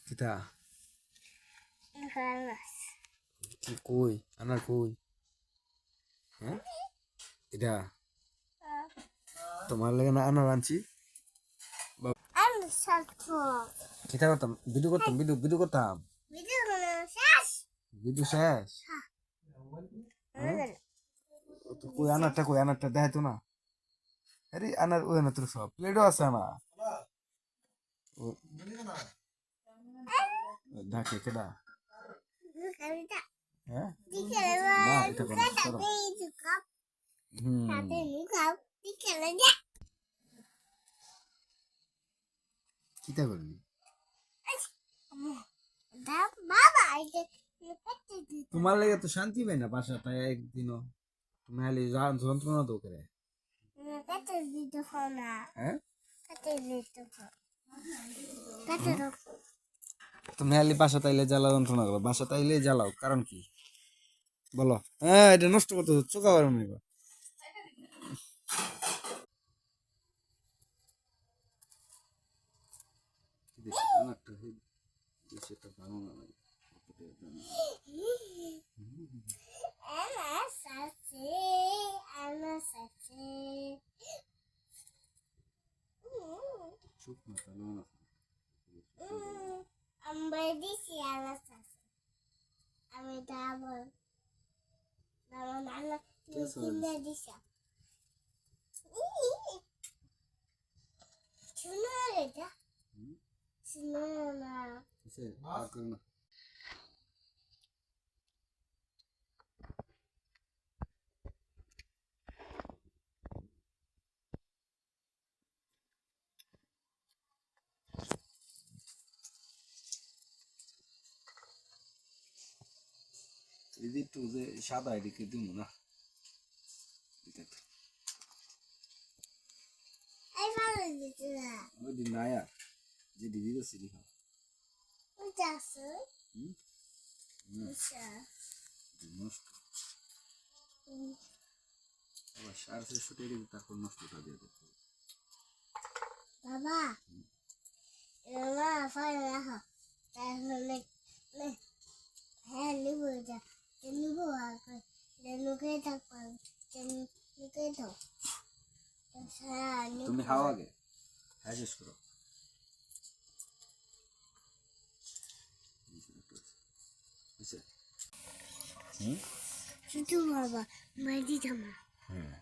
কিতা কি কই আনার কই হ্যাঁ এটা তোমার লাগে না আনার আনছি কিতা করতাম ভিডিও করতাম ভিডিও করতাম ভিডিও শেষ তো কই আনারটা দেখাইতো না আরে আনার ওই না তোর সব প্লেটও আছে না ঢাকে কেডা হ্যাঁ না এটা কোন কিতা করবি তোমার লাগে তো শান্তি পাই না বাসাটা একদিনও তুমি খালি যন্ত্রণা তো করে হ্যাঁ তুমি খালি বাসা তাইলে জ্বালা যন্ত্রণা করো বাসা তাইলে জ্বালাও কারণ কি বলো হ্যাঁ এটা নষ্ট করতে চোখা পারো না আমি ডাবল নানা কিনে দিছা শুনো এটা শুনো না কিসে আর করো না একটু যে সাদা এদিকে দিব না ওই দিন না আর যে দিদি তো সিলি খাও নষ্ট আবার সার শেষ ছুটে গেলে তারপর নষ্টটা দিয়ে দেবো বাবা এবার ফাই রাখো তাহলে হ্যাঁ নিবো এটা নিবো আগে নুকে থাকবো নুকে দাও তুমি খাও আগে হ্যাঁ শেষ করো শুধু বাবা মাইদি জামা হ্যাঁ